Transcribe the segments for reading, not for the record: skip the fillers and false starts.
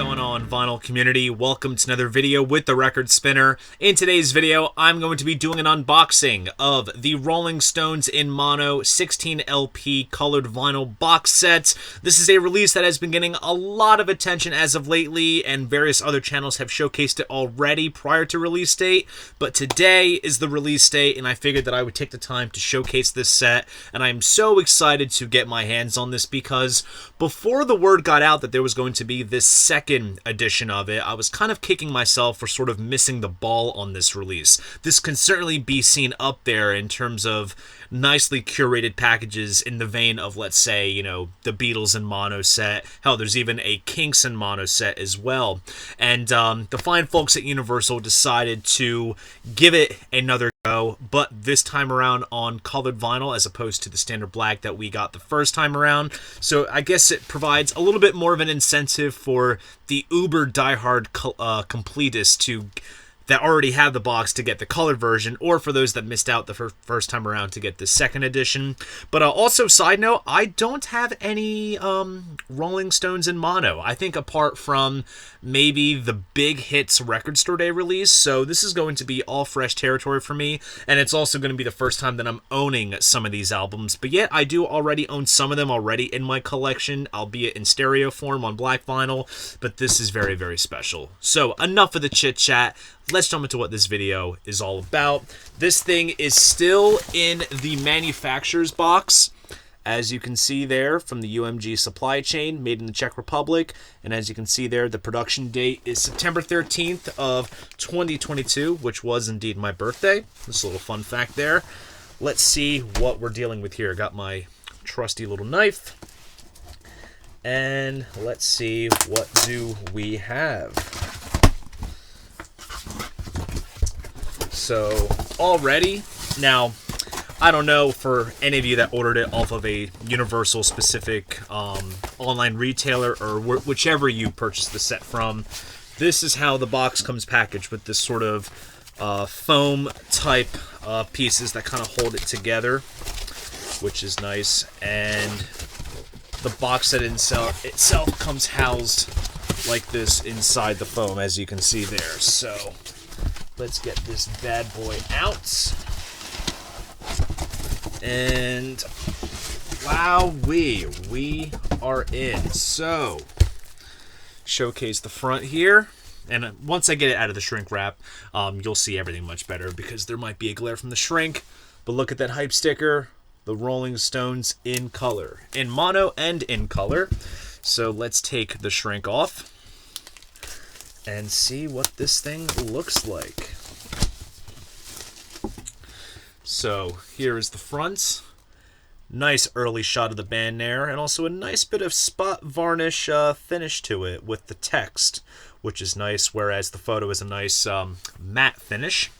going on, vinyl community? Welcome to another video with the Record Spinner. In today's video, I'm going to be doing an unboxing of the Rolling Stones in Mono 16 LP colored vinyl box set. This is a release that has been getting a lot of attention as of lately, and various other channels have showcased it already prior to release date, but today is the release date, and I figured that I would take the time to showcase this set, and I'm so excited to get my hands on this because before the word got out that there was going to be this second edition of it, I was kind of kicking myself for sort of missing the ball on this release. This can certainly be seen up there in terms of nicely curated packages in the vein of, let's say, you know, the Beatles in mono set. Hell, there's even a Kinks in mono set as well. And the fine folks at Universal decided to give it another go, but this time around on colored vinyl as opposed to the standard black that we got the first time around. So I guess it provides a little bit more of an incentive for the uber diehard completists that already have the box to get the colored version, or for those that missed out the first time around to get the second edition. But also, side note, I don't have any Rolling Stones in mono. I think apart from maybe the Big Hits Record Store Day release, so this is going to be all fresh territory for me, and it's also going to be the first time that I'm owning some of these albums. But yet, I do already own some of them already in my collection, albeit in stereo form on black vinyl, but this is very, very special. So, enough of the chit-chat. Let's jump into what this video is all about. This thing is still in the manufacturer's box, as you can see there from the UMG supply chain, made in the Czech Republic. And as you can see there, the production date is September 13th of 2022, which was indeed my birthday. Just a little fun fact there. Let's see what we're dealing with here. Got my trusty little knife. And let's see, what do we have? So, already, now, I don't know for any of you that ordered it off of a Universal specific online retailer or whichever you purchased the set from, this is how the box comes packaged, with this sort of foam type pieces that kind of hold it together, which is nice. And the box set itself comes housed like this inside the foam, as you can see there. So let's get this bad boy out. And wowee, we are in. So, showcase the front here. And once I get it out of the shrink wrap, you'll see everything much better because there might be a glare from the shrink. But look at that hype sticker. The Rolling Stones in color. In mono and in color. So let's take the shrink off and see what this thing looks like. So here is the front. Nice early shot of the band there, and also a nice bit of spot varnish finish to it with the text, which is nice, whereas the photo is a nice matte finish.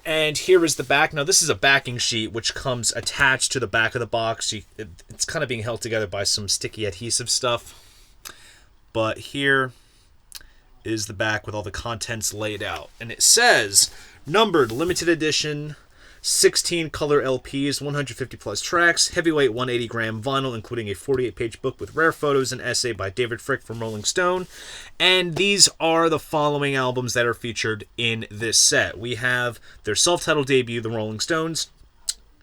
And here is the back. Now this is a backing sheet which comes attached to the back of the box. It's kind of being held together by some sticky adhesive stuff. But here is the back with all the contents laid out. And it says, numbered limited edition 16 color LPs, 150 plus tracks, heavyweight 180 gram vinyl, including a 48-page book with rare photos and essay by David Fricke from Rolling Stone. And these are the following albums that are featured in this set. We have their self-titled debut, The Rolling Stones,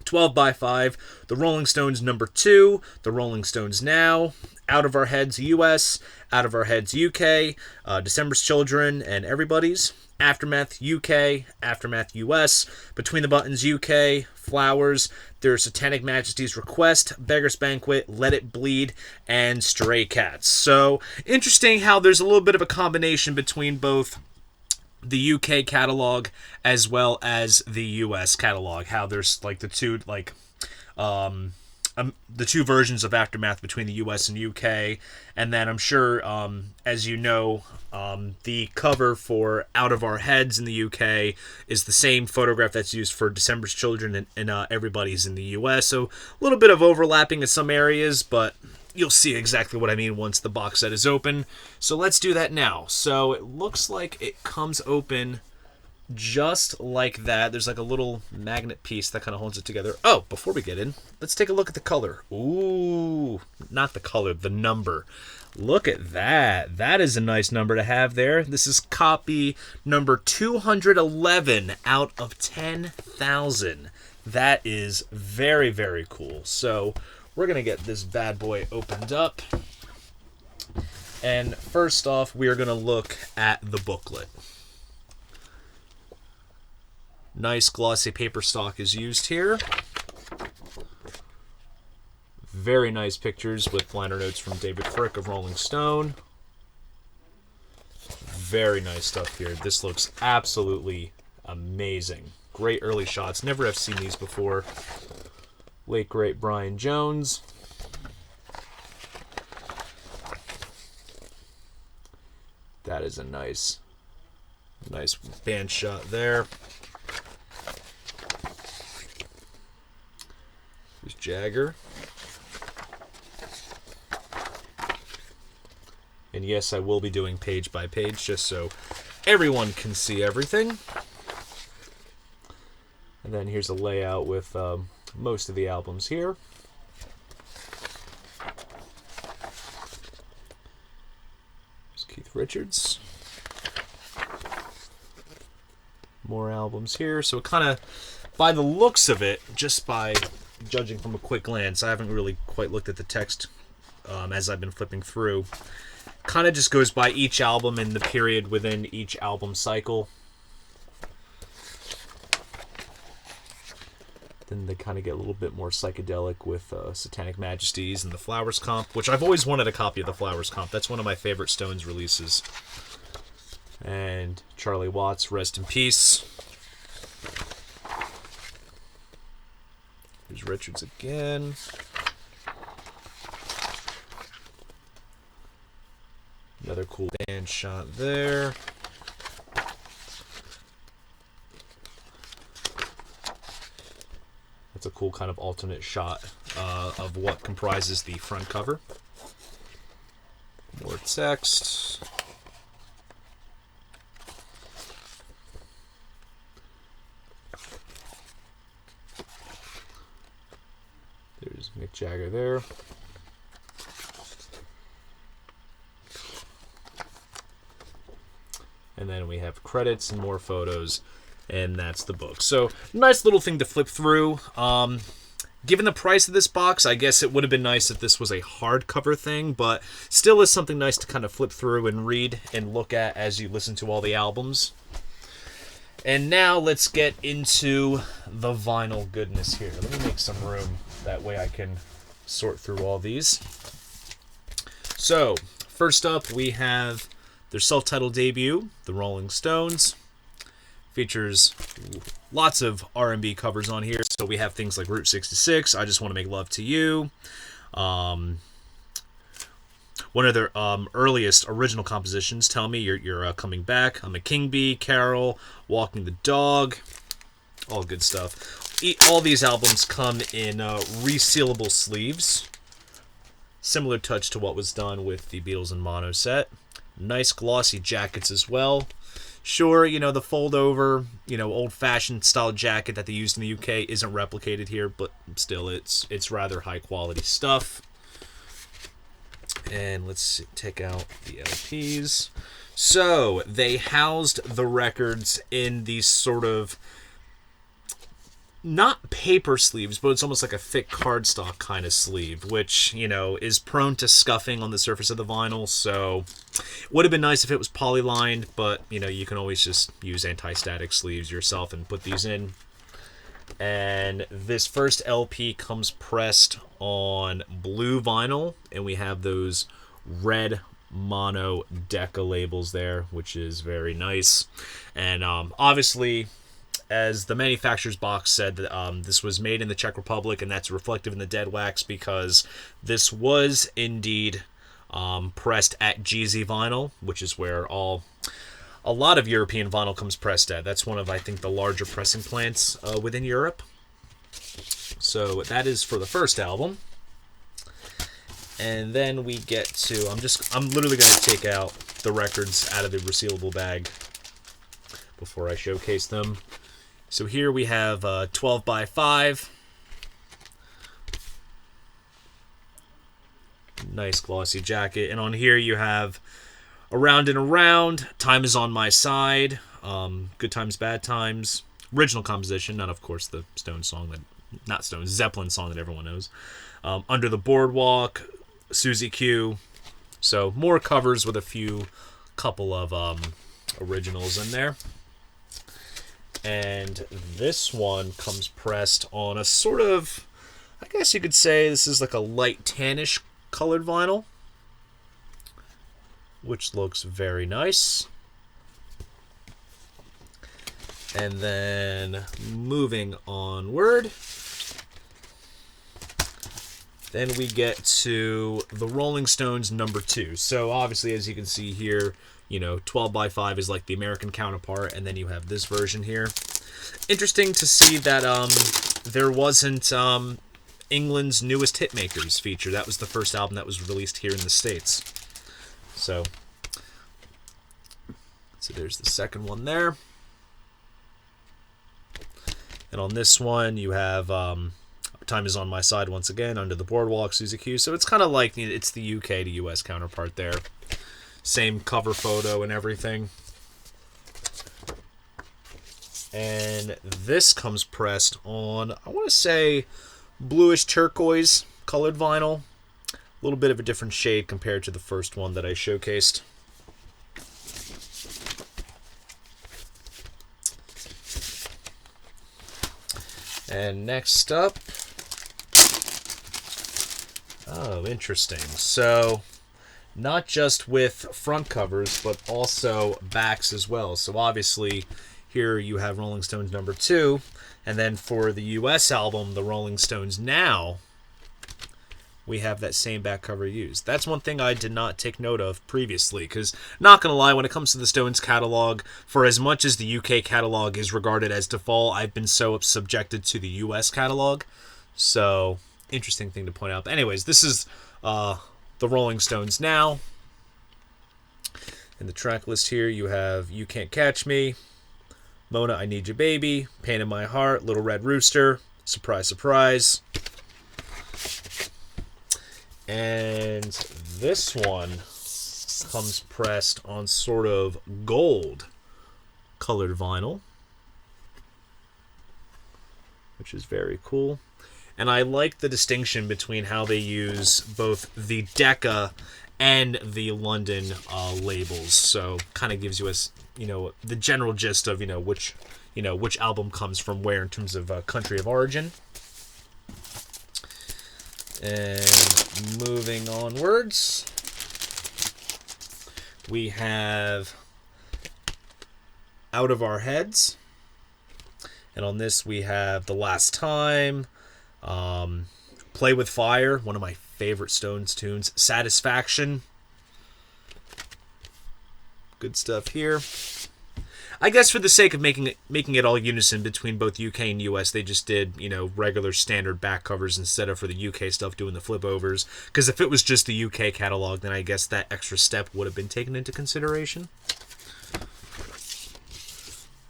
12x5, The Rolling Stones number 2, The Rolling Stones Now, Out of Our Heads US, Out of Our Heads UK, December's Children and Everybody's, Aftermath UK, Aftermath US, Between the Buttons UK, Flowers, Their Satanic Majesty's Request, Beggar's Banquet, Let It Bleed, and Stray Cats. So, interesting how there's a little bit of a combination between both the UK catalog as well as the US catalog. How there's like the two versions of Aftermath between the US and UK, and then I'm sure, as you know, the cover for Out of Our Heads in the UK is the same photograph that's used for December's Children and Everybody's in the US, so a little bit of overlapping in some areas, but you'll see exactly what I mean once the box set is open. So let's do that now. So it looks like it comes open just like that. There's like a little magnet piece that kind of holds it together. Oh, before we get in, let's take a look at the color. Ooh, not the color, the number. Look at that. That is a nice number to have there. This is copy number 211 out of 10,000. That is very, very cool. So we're going to get this bad boy opened up. And first off, we are going to look at the booklet. Nice glossy paper stock is used here. Very nice pictures with liner notes from David Fricke of Rolling Stone. Very nice stuff here. This looks absolutely amazing. Great early shots. Never have seen these before. Late great Brian Jones. That is a nice band shot there. Here's Jagger. And yes, I will be doing page by page just so everyone can see everything. And then here's a layout with most of the albums here. There's Keith Richards. More albums here. So it kind of, by the looks of it, just by judging from a quick glance, I haven't really quite looked at the text as I've been flipping through. Kind of just goes by each album and the period within each album cycle. Then they kind of get a little bit more psychedelic with Satanic Majesties and the Flowers comp, which I've always wanted a copy of the Flowers comp. That's one of my favorite Stones releases. And Charlie Watts, rest in peace. Here's Richards again. Another cool band shot there. That's a cool kind of alternate shot of what comprises the front cover. More text. There's Mick Jagger there. And then we have credits and more photos, and that's the book. So, nice little thing to flip through. Given the price of this box, I guess it would have been nice if this was a hardcover thing, but still is something nice to kind of flip through and read and look at as you listen to all the albums. And now let's get into the vinyl goodness here. Let me make some room. That way I can sort through all these. So, first up we have their self-titled debut, The Rolling Stones. Features lots of R&B covers on here. So we have things like Route 66, I Just Want to Make Love to You. One of their earliest original compositions, Tell Me You're Coming Back. I'm a King Bee, Carol, Walking the Dog. All good stuff. All these albums come in resealable sleeves. Similar touch to what was done with the Beatles and Mono set. Nice glossy jackets as well. Sure, you know, the fold-over, you know, old-fashioned style jacket that they used in the UK isn't replicated here, but still, it's rather high-quality stuff. And let's see, take out the LPs. So, they housed the records in these sort of, not paper sleeves, but it's almost like a thick cardstock kind of sleeve, which, you know, is prone to scuffing on the surface of the vinyl, so would have been nice if it was poly-lined, but, you know, you can always just use anti-static sleeves yourself and put these in. And this first LP comes pressed on blue vinyl, and we have those red mono Decca labels there, which is very nice. And obviously, as the manufacturer's box said, this was made in the Czech Republic, and that's reflective in the dead wax because this was indeed pressed at GZ Vinyl, which is where a lot of European vinyl comes pressed at. That's one of, I think, the larger pressing plants within Europe. So that is for the first album. And then we get to, I'm literally going to take out the records out of the resealable bag before I showcase them. So here we have 12 by 5. Nice glossy jacket. And on here you have Around and Around, Time Is On My Side, Good Times, Bad Times, original composition, not of course the Stones song that, not Stones, Zeppelin song that everyone knows. Under the Boardwalk, Susie Q. So more covers with a couple of originals in there. And this one comes pressed on a sort of, I guess you could say this is like a light tannish colored vinyl, which looks very nice. And then moving onward, then we get to the Rolling Stones #2. So obviously, as you can see here, 12x5 is like the American counterpart, and then you have this version here. Interesting to see that there wasn't England's Newest Hitmakers feature. That was the first album that was released here in the States. So there's the second one there. And on this one, you have Time Is On My Side once again, Under the Boardwalk, Susie Q. So it's kind of like it's the UK to US counterpart there. Same cover photo and everything. And this comes pressed on, I want to say, bluish turquoise colored vinyl. A little bit of a different shade compared to the first one that I showcased. And next up, oh, interesting. So, not just with front covers, but also backs as well. So obviously, here you have Rolling Stones #2, and then for the US album, the Rolling Stones Now, we have that same back cover used. That's one thing I did not take note of previously, because, not going to lie, when it comes to the Stones catalog, for as much as the UK catalog is regarded as default, I've been so subjected to the US catalog. So, interesting thing to point out. But anyways, this is the Rolling Stones Now. In the track list here, you have You Can't Catch Me, Mona, I Need You Baby, Pain in My Heart, Little Red Rooster, Surprise Surprise. And this one comes pressed on sort of gold colored vinyl, which is very cool. And I like the distinction between how they use both the Decca and the London labels. So kind of gives you the general gist of which album comes from where in terms of country of origin. And moving onwards, we have Out of Our Heads. And on this we have The Last Time, Play with Fire, one of my favorite Stones tunes, Satisfaction. Good stuff here. I guess for the sake of making it all unison between both UK and US, they just did, regular standard back covers instead of for the UK stuff doing the flip overs. Because if it was just the UK catalog, then I guess that extra step would have been taken into consideration.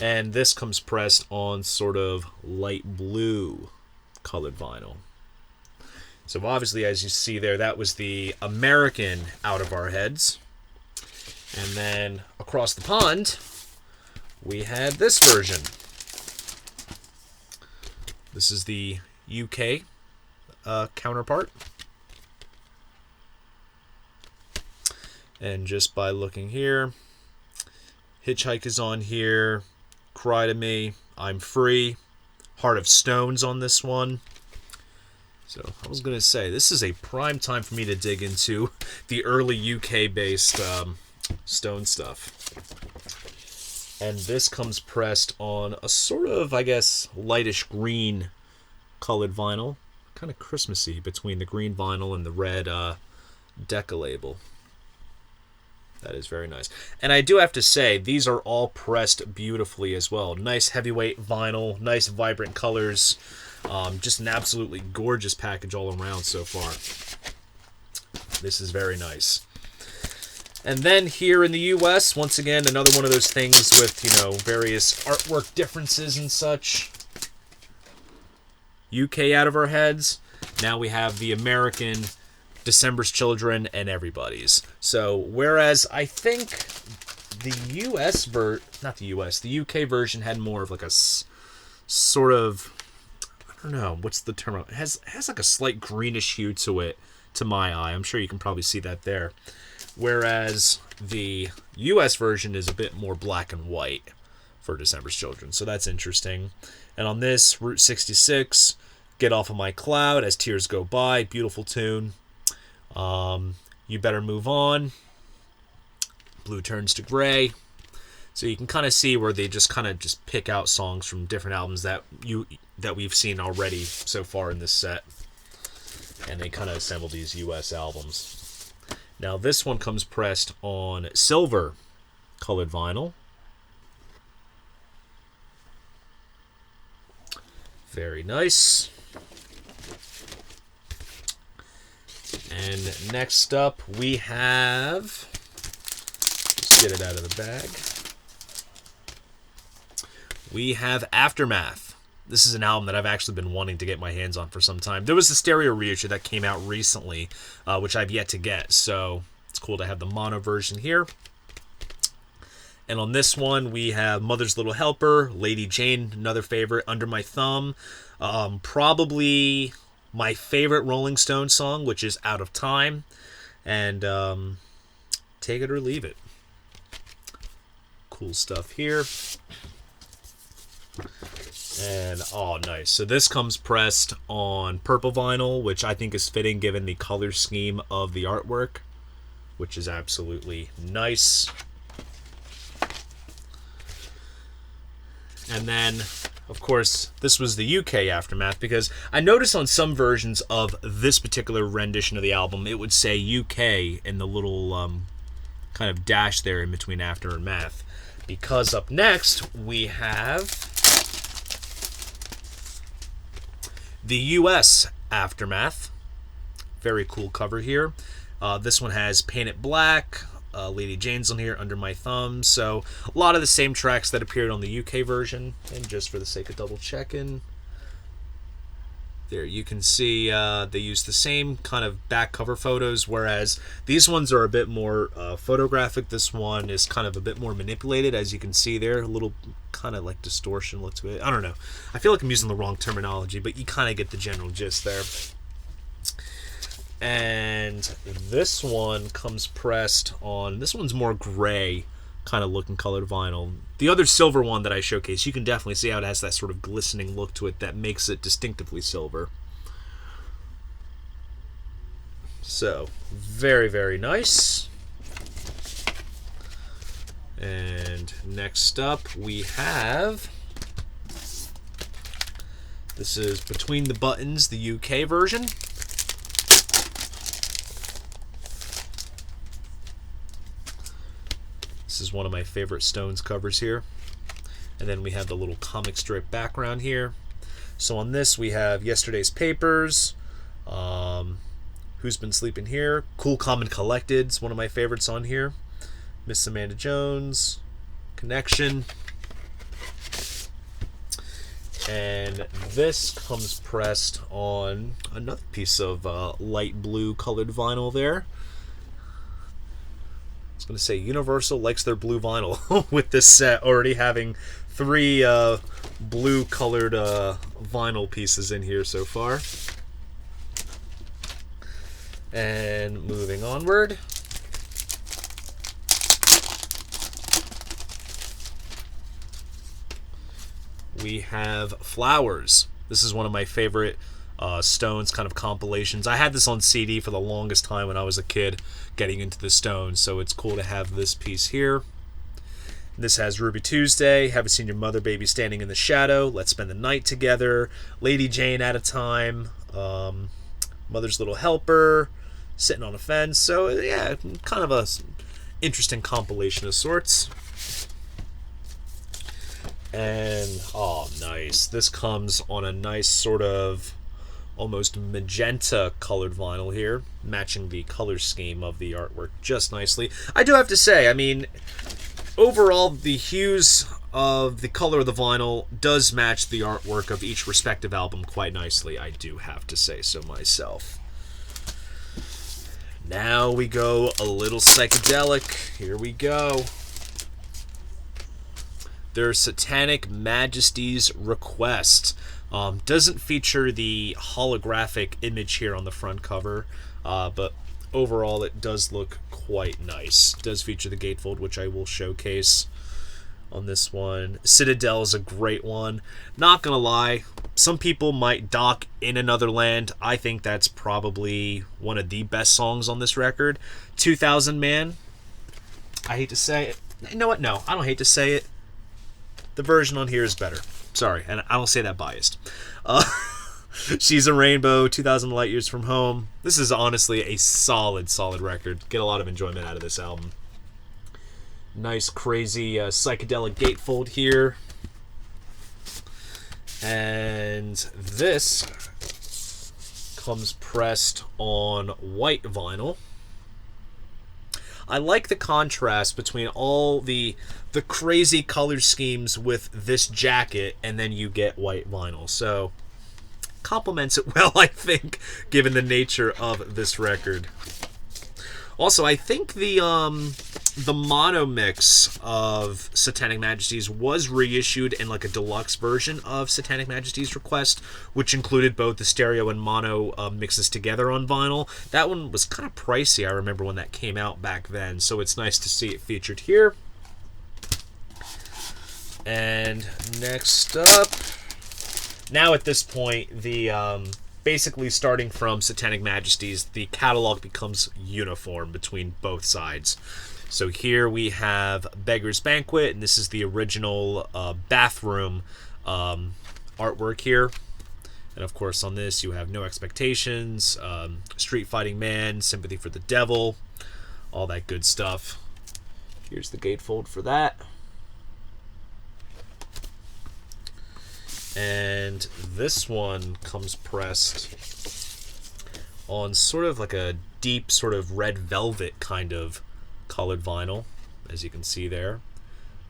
And this comes pressed on sort of light blue colored vinyl. So obviously, as you see there, that was the American Out of Our Heads. And then across the pond, we had this version. This is the UK counterpart. And just by looking here, Hitchhike is on here, Cry to Me, I'm Free, Heart of Stones on this one. So I was going to say, this is a prime time for me to dig into the early UK-based Stone stuff. And this comes pressed on a sort of, I guess, lightish green colored vinyl. Kind of Christmassy between the green vinyl and the red Decca label. That is very nice. And I do have to say, these are all pressed beautifully as well. Nice heavyweight vinyl, nice vibrant colors. Just an absolutely gorgeous package all around so far. This is very nice. And then here in the US, once again, another one of those things with, various artwork differences and such. UK Out of Our Heads. Now we have the American December's Children, and Everybody's. So, whereas I think the the UK version had more of like a sort of, I don't know, what's the term? It has like a slight greenish hue to it, to my eye. I'm sure you can probably see that there. Whereas the US version is a bit more black and white for December's Children. So that's interesting. And on this, Route 66, Get Off of My Cloud, As Tears Go By, beautiful tune. You Better Move On, Blue Turns to Gray. So you can kind of see where they just pick out songs from different albums that we've seen already so far in this set, and they kind of assemble these US albums. Now this one comes pressed on silver colored vinyl. Very nice. And next up we have, let's get it out of the bag. We have Aftermath. This is an album that I've actually been wanting to get my hands on for some time. There was a stereo reissue that came out recently, which I've yet to get, so it's cool to have the mono version here. And on this one, we have Mother's Little Helper, Lady Jane, another favorite, Under My Thumb. Probably my favorite Rolling Stones song, which is Out of Time. And Take It or Leave It. Cool stuff here. And, oh, nice. So this comes pressed on purple vinyl, which I think is fitting given the color scheme of the artwork, which is absolutely nice. And then, of course, this was the UK Aftermath, because I noticed on some versions of this particular rendition of the album, it would say UK in the little kind of dash there in between After and Math. Because up next, we have the US Aftermath. Very cool cover here. This one has Paint It Black, Lady Jane's on here, Under My Thumb. So a lot of the same tracks that appeared on the UK version. And just for the sake of double checking, there you can see they use the same kind of back cover photos, whereas these ones are a bit more photographic. This one is kind of a bit more manipulated, as you can see there. A little kind of like distortion look to it. I don't know. I feel like I'm using the wrong terminology, but you kind of get the general gist there. And this one comes pressed on, this one's more gray kind of looking colored vinyl. The other silver one that I showcased, you can definitely see how it has that sort of glistening look to it that makes it distinctively silver. So, very, very nice. And next up we have, this is Between the Buttons, the UK version. This is one of my favorite Stones covers here. And then we have the little comic strip background here. So on this we have Yesterday's Papers, Who's Been Sleeping Here, Cool, Calm and Collected is one of my favorites on here, Miss Amanda Jones, Connection. And this comes pressed on another piece of light blue colored vinyl there. I was going to say Universal likes their blue vinyl with this set, already having 3 blue colored vinyl pieces in here so far. And moving onward, we have Flowers. This is one of my favorite Stones kind of compilations. I had this on CD for the longest time when I was a kid getting into the Stones, so it's cool to have this piece here. This has Ruby Tuesday, Haven't Seen Your Mother, Baby Standing in the Shadow, Let's Spend the Night Together, Lady Jane, At a Time, Mother's Little Helper, Sitting on a Fence. So yeah, kind of a interesting compilation of sorts. And oh, nice. This comes on a nice sort of almost magenta colored vinyl here, matching the color scheme of the artwork just nicely. I do have to say, I mean, overall the hues of the color of the vinyl does match the artwork of each respective album quite nicely. I do have to say so myself. Now we go a little psychedelic. Here we go. Their Satanic Majesty's Request. Doesn't feature the holographic image here on the front cover, but overall it does look quite nice. It does feature the gatefold, which I will showcase on this one. Citadel is a great one. Not gonna lie, some people might dock In Another Land. I think that's probably one of the best songs on this record. 2000 Man. I hate to say it. You know what? No, I don't hate to say it. The version on here is better. Sorry, and I don't say that biased. She's a Rainbow, 2000 Light Years from Home. This is honestly a solid record. Get a lot of enjoyment out of this album. Nice, crazy psychedelic gatefold here. And this comes pressed on white vinyl. I like the contrast between all the crazy color schemes with this jacket, and then you get white vinyl. So, complements it well, I think, given the nature of this record. Also, I think the mono mix of Satanic Majesties was reissued in like a deluxe version of Satanic Majesties Request, which included both the stereo and mono mixes together on vinyl. That one was kind of pricey, I remember when that came out back then, so it's nice to see it featured here. And next up, now at this point, the basically starting from Satanic Majesties, the catalog becomes uniform between both sides. So here we have Beggar's Banquet, and this is the original bathroom artwork here. And of course on this you have No Expectations, Street Fighting Man, Sympathy for the Devil, all that good stuff. Here's the gatefold for that. And this one comes pressed on sort of like a deep sort of red velvet kind of colored vinyl, as you can see there.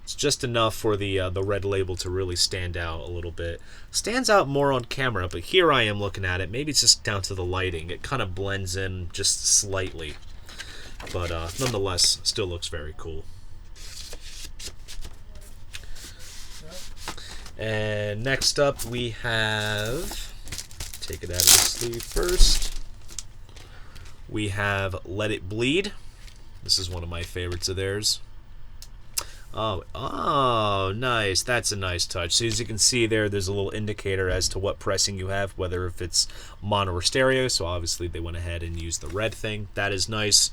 It's just enough for the red label to really stand out a little bit. Stands out more on camera, but here I am looking at it. Maybe it's just down to the lighting. It kind of blends in just slightly. But nonetheless, still looks very cool. And next up we have, take it out of the sleeve first, we have Let It Bleed. This is one of my favorites of theirs. Oh, nice. That's a nice touch. So as you can see there's a little indicator as to what pressing you have, whether if it's mono or stereo. So obviously they went ahead and used the red thing. That is nice.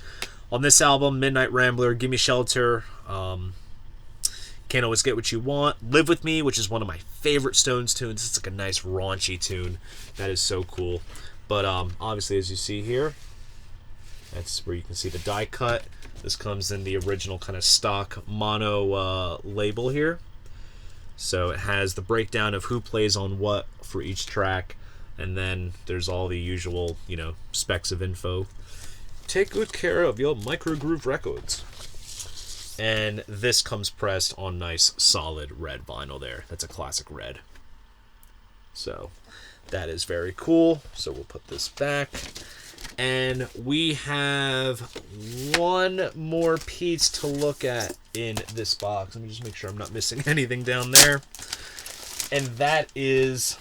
On this album, Midnight Rambler, Gimme Shelter, Can't Always Get What You Want, Live With Me, which is one of my favorite Stones tunes. It's like a nice raunchy tune. That is so cool. But obviously, as you see here, that's where you can see the die cut. This comes in the original kind of stock mono label here. So it has the breakdown of who plays on what for each track, and then there's all the usual, specs of info. Take good care of your Microgroove Records. And this comes pressed on nice solid red vinyl there. That's a classic red. So that is very cool. So we'll put this back. And we have one more piece to look at in this box. Let me just make sure I'm not missing anything down there. And that is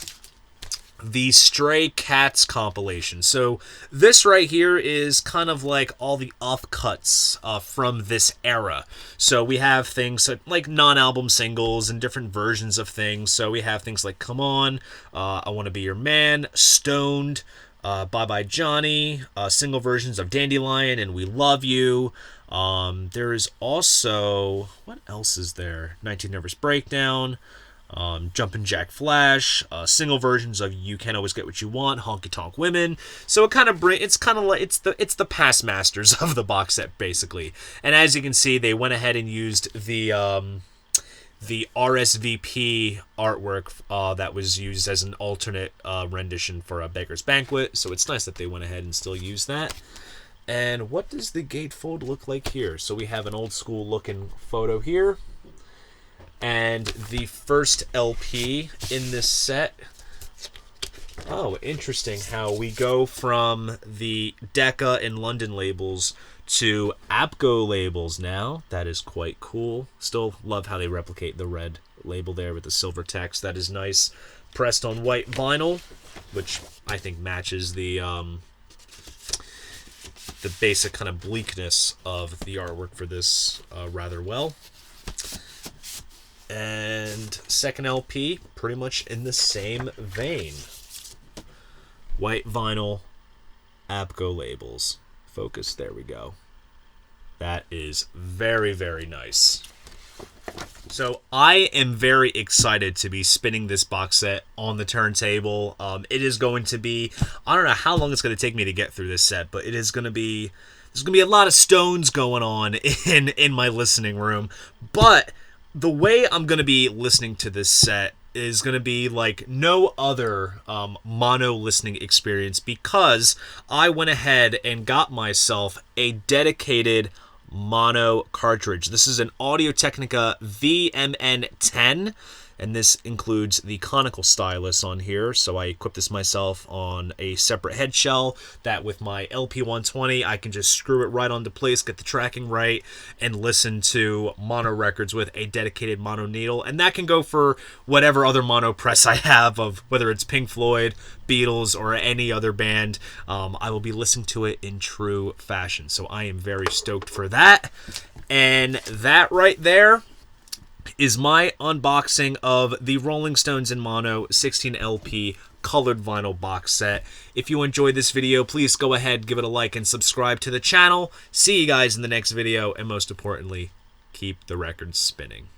the Stray Cats compilation. So this right here is kind of like all the offcuts from this era. So we have things like non-album singles and different versions of things. So we have things like Come On, I Want to Be Your Man, Stoned, Bye Bye Johnny, single versions of Dandelion and We Love You. There is also, what else is there? 19 Nervous Breakdown, Jumpin' Jack Flash, single versions of You Can't Always Get What You Want, Honky Tonk Women. So it kind of it's the past masters of the box set basically. And as you can see, they went ahead and used the RSVP artwork that was used as an alternate rendition for a Beggar's Banquet. So it's nice that they went ahead and still use that. And what does the gatefold look like here? So we have an old school looking photo here. And the first LP in this set Oh, interesting how we go from the Decca and London labels to APCO labels now. That is quite cool. Still love how they replicate the red label there with the silver text. That is nice. Pressed on white vinyl, which I think matches the basic kind of bleakness of the artwork for this rather well. And second LP, pretty much in the same vein. White vinyl, APCO labels. Focus, there we go. That is very, very nice. So I am very excited to be spinning this box set on the turntable. It is going to be, I don't know how long it's going to take me to get through this set, but it is going to be, there's going to be a lot of Stones going on in my listening room. But the way I'm going to be listening to this set is going to be like no other mono listening experience, because I went ahead and got myself a dedicated mono cartridge. This is an Audio-Technica VMN10, and this includes the conical stylus on here, so I equipped this myself on a separate head shell that with my LP120 I can just screw it right onto place, get the tracking right, and listen to mono records with a dedicated mono needle. And that can go for whatever other mono press I have, of whether it's Pink Floyd, Beatles, or any other band. I will be listening to it in true fashion, so I am very stoked for that. And that right there is my unboxing of the Rolling Stones in Mono 16 LP colored vinyl box set. If you enjoyed this video, please go ahead, give it a like, and subscribe to the channel. See you guys in the next video, and most importantly, keep the records spinning.